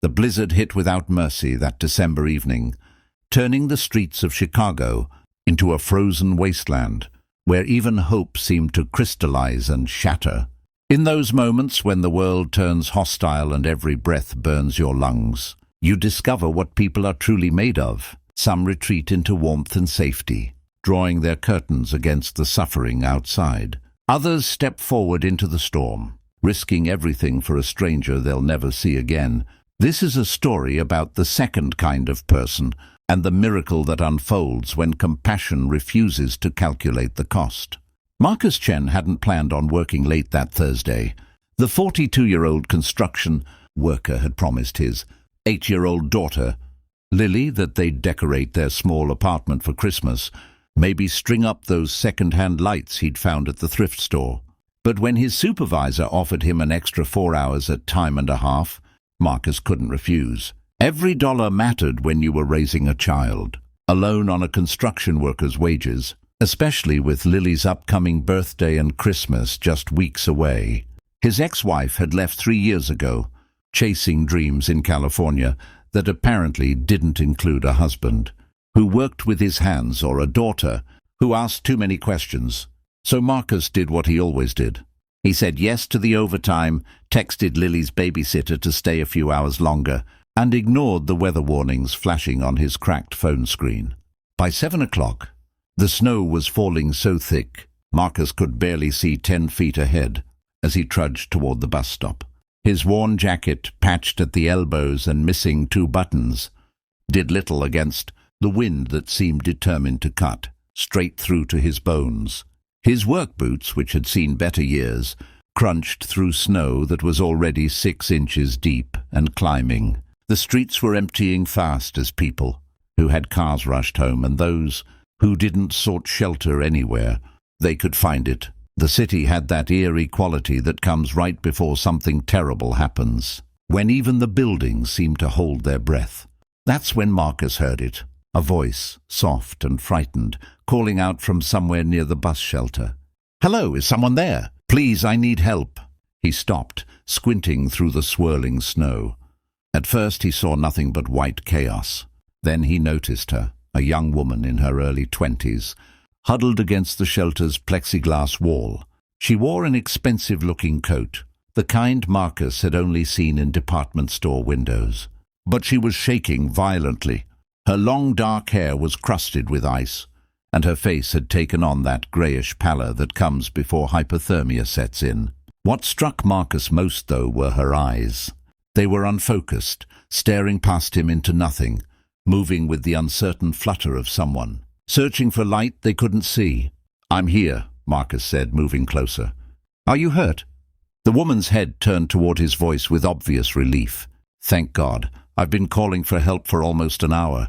The blizzard hit without mercy that December evening, turning the streets of Chicago into a frozen wasteland where even hope seemed to crystallize and shatter. In those moments when the world turns hostile and every breath burns your lungs, you discover what people are truly made of. Some retreat into warmth and safety, drawing their curtains against the suffering outside. Others step forward into the storm, risking everything for a stranger they'll never see again. This is a story about the second kind of person and the miracle that unfolds when compassion refuses to calculate the cost. Marcus Chen hadn't planned on working late that Thursday. The 42-year-old construction worker had promised his 8-year-old daughter, Lily, that they'd decorate their small apartment for Christmas, maybe string up those second-hand lights he'd found at the thrift store. But when his supervisor offered him an extra 4 hours at time and a half, Marcus couldn't refuse. Every dollar mattered when you were raising a child, alone on a construction worker's wages, especially with Lily's upcoming birthday and Christmas just weeks away. His ex-wife had left 3 years ago, chasing dreams in California that apparently didn't include a husband who worked with his hands or a daughter who asked too many questions. So Marcus did what he always did. He said yes to the overtime, texted Lily's babysitter to stay a few hours longer, and ignored the weather warnings flashing on his cracked phone screen. By 7 o'clock, the snow was falling so thick, Marcus could barely see 10 feet ahead as he trudged toward the bus stop. His worn jacket, patched at the elbows and missing 2 buttons, did little against the wind that seemed determined to cut straight through to his bones. His work boots, which had seen better years, crunched through snow that was already 6 inches deep and climbing. The streets were emptying fast as people who had cars rushed home and those who didn't sought shelter anywhere. They could find it. The city had that eerie quality that comes right before something terrible happens, when even the buildings seem to hold their breath. That's when Marcus heard it, a voice, soft and frightened, calling out from somewhere near the bus shelter. "Hello, is someone there? Please, I need help." He stopped, squinting through the swirling snow. At first he saw nothing but white chaos. Then he noticed her, a young woman in her early 20s, huddled against the shelter's plexiglass wall. She wore an expensive-looking coat, the kind Marcus had only seen in department store windows. But she was shaking violently. Her long dark hair was crusted with ice, and her face had taken on that greyish pallor that comes before hypothermia sets in. What struck Marcus most, though, were her eyes. They were unfocused, staring past him into nothing, moving with the uncertain flutter of someone searching for light they couldn't see. "I'm here," Marcus said, moving closer. "Are you hurt?" The woman's head turned toward his voice with obvious relief. "Thank God. I've been calling for help for almost an hour.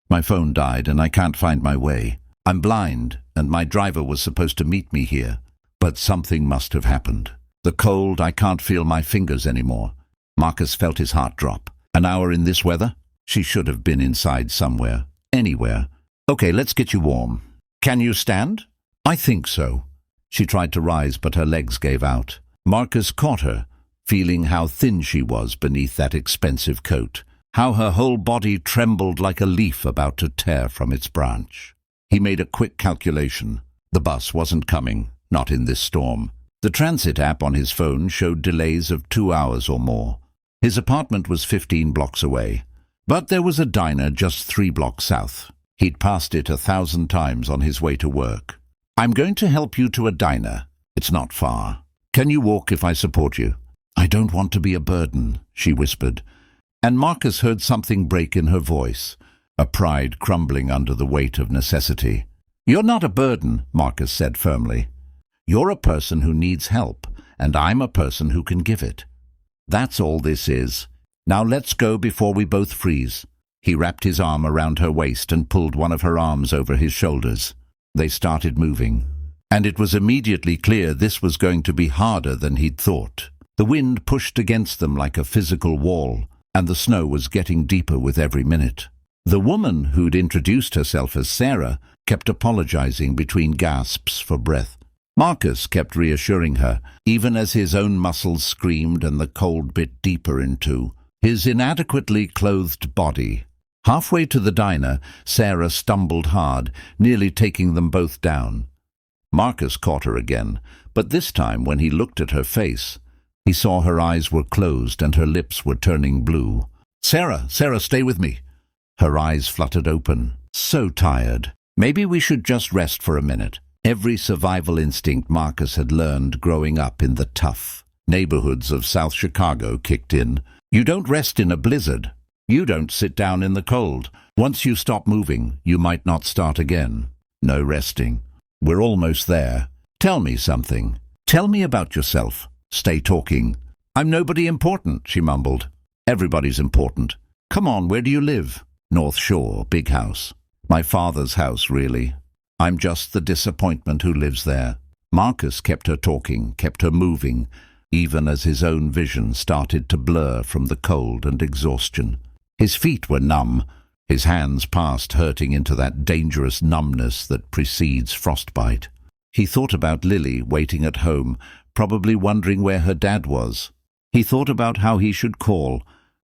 My phone died and I can't find my way. I'm blind, and my driver was supposed to meet me here. But something must have happened. The cold, I can't feel my fingers anymore." Marcus felt his heart drop. An hour in this weather? She should have been inside somewhere. Anywhere. "Okay, let's get you warm. Can you stand?" "I think so." She tried to rise, but her legs gave out. Marcus caught her, feeling how thin she was beneath that expensive coat, how her whole body trembled like a leaf about to tear from its branch. He made a quick calculation. The bus wasn't coming, not in this storm. The transit app on his phone showed delays of 2 hours or more. His apartment was 15 blocks away, but there was a diner just 3 blocks south. He'd passed it 1,000 times on his way to work. "I'm going to help you to a diner. It's not far. Can you walk if I support you?" "I don't want to be a burden," she whispered, and Marcus heard something break in her voice, a pride crumbling under the weight of necessity. "You're not a burden," Marcus said firmly. "You're a person who needs help, and I'm a person who can give it. That's all this is. Now let's go before we both freeze." He wrapped his arm around her waist and pulled one of her arms over his shoulders. They started moving, and it was immediately clear this was going to be harder than he'd thought. The wind pushed against them like a physical wall, and the snow was getting deeper with every minute. The woman who'd introduced herself as Sarah kept apologizing between gasps for breath. Marcus kept reassuring her, even as his own muscles screamed and the cold bit deeper into his inadequately clothed body. Halfway to the diner, Sarah stumbled hard, nearly taking them both down. Marcus caught her again, but this time when he looked at her face, he saw her eyes were closed and her lips were turning blue. "Sarah, Sarah, stay with me." Her eyes fluttered open. "So tired. Maybe we should just rest for a minute." Every survival instinct Marcus had learned growing up in the tough neighborhoods of South Chicago kicked in. You don't rest in a blizzard. You don't sit down in the cold. Once you stop moving, you might not start again. No resting. "We're almost there. Tell me something. Tell me about yourself. Stay talking." "I'm nobody important," she mumbled. "Everybody's important. Come on, where do you live?" "North Shore, big house." "My father's house, really. I'm just the disappointment who lives there." Marcus kept her talking, kept her moving, even as his own vision started to blur from the cold and exhaustion. His feet were numb, his hands past hurting into that dangerous numbness that precedes frostbite. He thought about Lily waiting at home, probably wondering where her dad was. He thought about how he should call,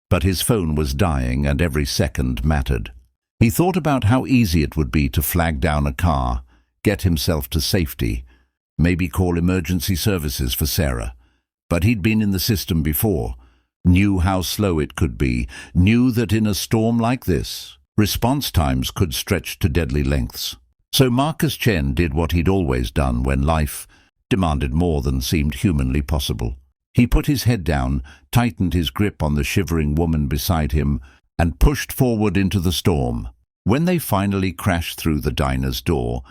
but his phone was dying and every second mattered. He thought about how easy it would be to flag down a car, get himself to safety, maybe call emergency services for Sarah. But he'd been in the system before, knew how slow it could be, knew that in a storm like this, response times could stretch to deadly lengths. So Marcus Chen did what he'd always done when life demanded more than seemed humanly possible. He put his head down, tightened his grip on the shivering woman beside him, and pushed forward into the storm. When they finally crashed through the diner's door,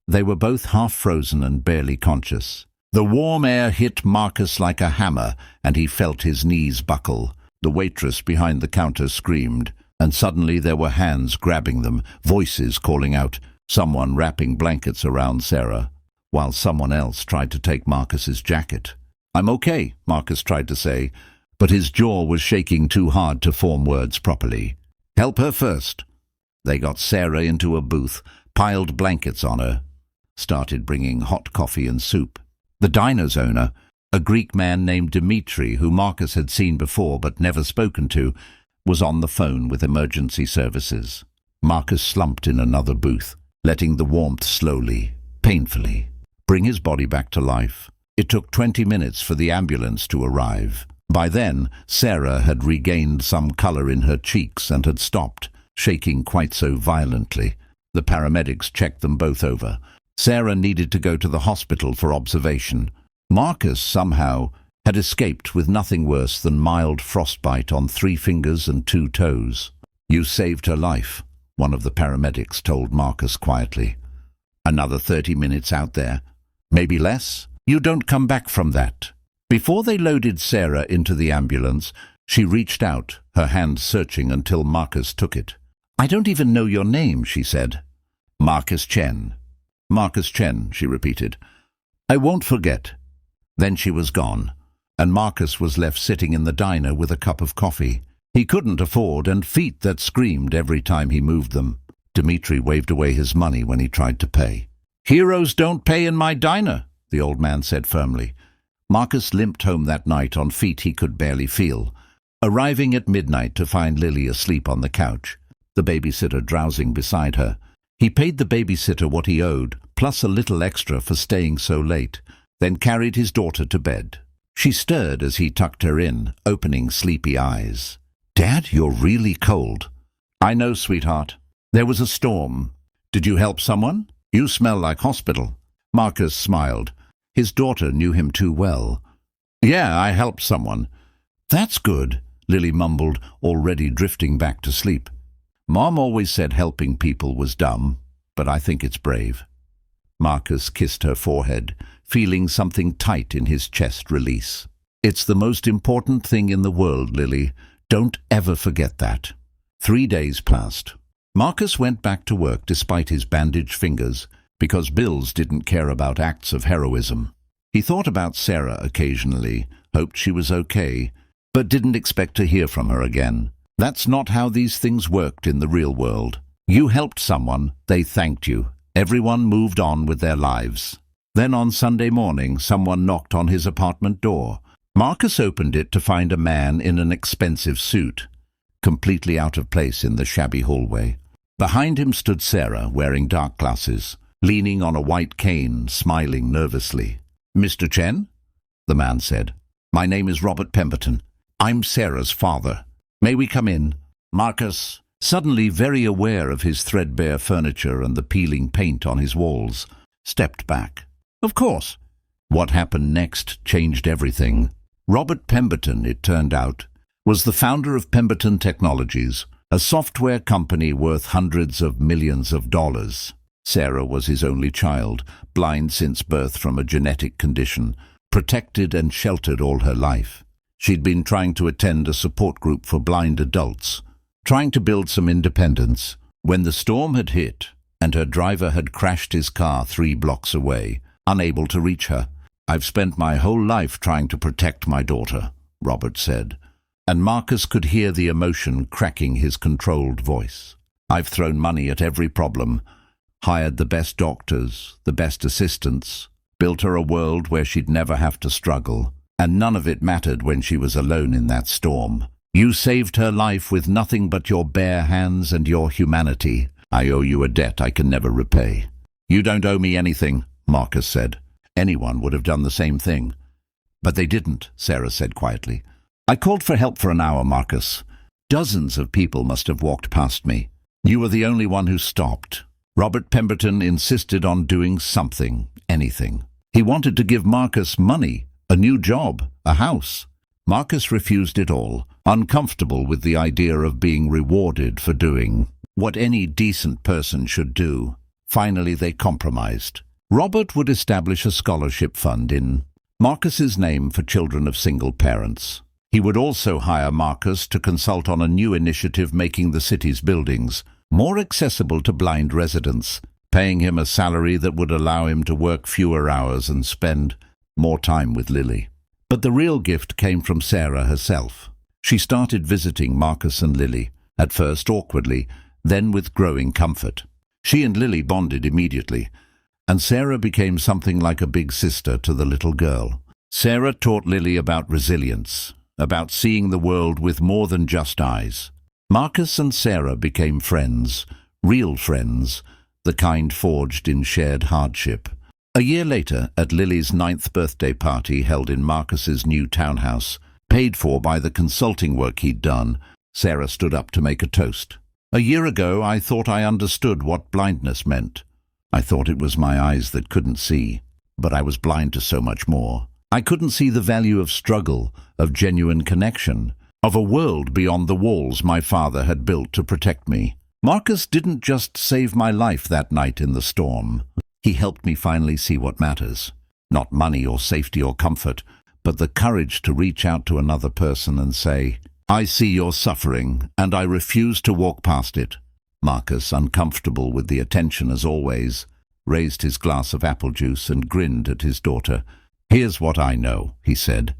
they were both half frozen and barely conscious. The warm air hit Marcus like a hammer, and he felt his knees buckle. The waitress behind the counter screamed, and suddenly there were hands grabbing them, voices calling out, someone wrapping blankets around Sarah, while someone else tried to take Marcus's jacket. "I'm okay," Marcus tried to say, but his jaw was shaking too hard to form words properly. "Help her first." They got Sarah into a booth, piled blankets on her, started bringing hot coffee and soup. The diner's owner, a Greek man named Dimitri, who Marcus had seen before but never spoken to, was on the phone with emergency services. Marcus slumped in another booth, letting the warmth slowly, painfully, bring his body back to life. It took 20 minutes for the ambulance to arrive. By then, Sarah had regained some color in her cheeks and had stopped, shaking quite so violently. The paramedics checked them both over. Sarah needed to go to the hospital for observation. Marcus, somehow, had escaped with nothing worse than mild frostbite on 3 fingers and 2 toes. "You saved her life," one of the paramedics told Marcus quietly. "Another 30 minutes out there. Maybe less. You don't come back from that." Before they loaded Sarah into the ambulance, she reached out, her hand searching until Marcus took it. "I don't even know your name," she said. "Marcus Chen." "Marcus Chen," she repeated. "I won't forget." Then she was gone, and Marcus was left sitting in the diner with a cup of coffee. He couldn't afford, and feet that screamed every time he moved them. Dimitri waved away his money when he tried to pay. "Heroes don't pay in my diner," the old man said firmly. Marcus limped home that night on feet he could barely feel, arriving at midnight to find Lily asleep on the couch, the babysitter drowsing beside her. He paid the babysitter what he owed, plus a little extra for staying so late, then carried his daughter to bed. She stirred as he tucked her in, opening sleepy eyes. "Dad, you're really cold." "I know, sweetheart. There was a storm. Did you help someone? You smell like hospital." Marcus smiled. His daughter knew him too well. "Yeah, I helped someone." "That's good," Lily mumbled, already drifting back to sleep. "Mom always said helping people was dumb, but I think it's brave." Marcus kissed her forehead, feeling something tight in his chest release. "It's the most important thing in the world, Lily. Don't ever forget that." 3 days passed. Marcus went back to work despite his bandaged fingers, because bills didn't care about acts of heroism. He thought about Sarah occasionally, hoped she was okay, but didn't expect to hear from her again. That's not how these things worked in the real world. You helped someone, they thanked you. Everyone moved on with their lives. Then on Sunday morning, someone knocked on his apartment door. Marcus opened it to find a man in an expensive suit, completely out of place in the shabby hallway. Behind him stood Sarah, wearing dark glasses, leaning on a white cane, smiling nervously. "Mr. Chen?" the man said. "My name is Robert Pemberton. I'm Sarah's father. May we come in?" Marcus, suddenly very aware of his threadbare furniture and the peeling paint on his walls, stepped back. "Of course." What happened next changed everything. Robert Pemberton, it turned out, was the founder of Pemberton Technologies, a software company worth hundreds of millions of dollars. Sarah was his only child, blind since birth from a genetic condition, protected and sheltered all her life. She'd been trying to attend a support group for blind adults, trying to build some independence, when the storm had hit and her driver had crashed his car 3 blocks away, unable to reach her. "I've spent my whole life trying to protect my daughter," Robert said, and Marcus could hear the emotion cracking his controlled voice. "I've thrown money at every problem, hired the best doctors, the best assistants, built her a world where she'd never have to struggle, and none of it mattered when she was alone in that storm. You saved her life with nothing but your bare hands and your humanity. I owe you a debt I can never repay." "You don't owe me anything," Marcus said. Anyone would have done the same thing. "But they didn't," Sarah said quietly. "I called for help for an hour, Marcus. Dozens of people must have walked past me. You were the only one who stopped." Robert Pemberton insisted on doing something, anything. He wanted to give Marcus money, a new job, a house. Marcus refused it all, uncomfortable with the idea of being rewarded for doing what any decent person should do. Finally, they compromised. Robert would establish a scholarship fund in Marcus's name for children of single parents. He would also hire Marcus to consult on a new initiative making the city's buildings more accessible to blind residents, paying him a salary that would allow him to work fewer hours and spend more time with Lily. But the real gift came from Sarah herself. She started visiting Marcus and Lily, at first awkwardly, then with growing comfort. She and Lily bonded immediately, and Sarah became something like a big sister to the little girl. Sarah taught Lily about resilience, about seeing the world with more than just eyes. Marcus and Sarah became friends, real friends, the kind forged in shared hardship. A year later, at Lily's 9th birthday party held in Marcus's new townhouse, paid for by the consulting work he'd done, Sarah stood up to make a toast. "A year ago, I thought I understood what blindness meant. I thought it was my eyes that couldn't see, but I was blind to so much more. I couldn't see the value of struggle, of genuine connection, of a world beyond the walls my father had built to protect me. Marcus didn't just save my life that night in the storm. He helped me finally see what matters. Not money or safety or comfort, but the courage to reach out to another person and say, 'I see your suffering, and I refuse to walk past it.'" Marcus, uncomfortable with the attention as always, raised his glass of apple juice and grinned at his daughter. "Here's what I know," he said.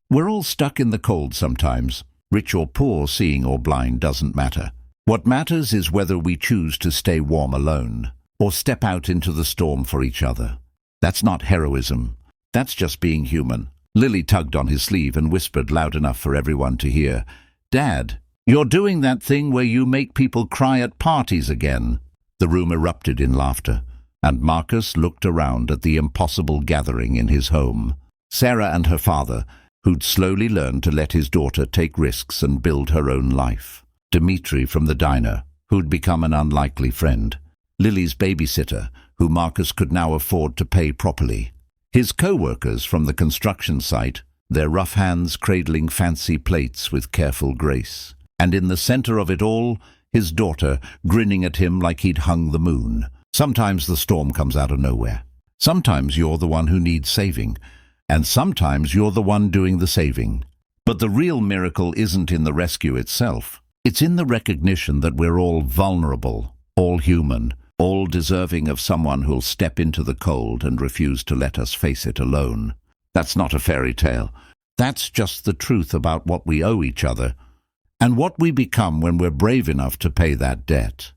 "We're all stuck in the cold sometimes. Rich or poor, seeing or blind, doesn't matter. What matters is whether we choose to stay warm alone, or step out into the storm for each other. That's not heroism. That's just being human." Lily tugged on his sleeve and whispered loud enough for everyone to hear, "Dad, you're doing that thing where you make people cry at parties again." The room erupted in laughter, and Marcus looked around at the impossible gathering in his home. Sarah and her father, who'd slowly learned to let his daughter take risks and build her own life. Dmitri from the diner, who'd become an unlikely friend. Lily's babysitter, who Marcus could now afford to pay properly. His co-workers from the construction site, their rough hands cradling fancy plates with careful grace. And in the center of it all, his daughter, grinning at him like he'd hung the moon. Sometimes the storm comes out of nowhere. Sometimes you're the one who needs saving, and sometimes you're the one doing the saving. But the real miracle isn't in the rescue itself. It's in the recognition that we're all vulnerable, all human, all deserving of someone who'll step into the cold and refuse to let us face it alone. That's not a fairy tale. That's just the truth about what we owe each other, and what we become when we're brave enough to pay that debt.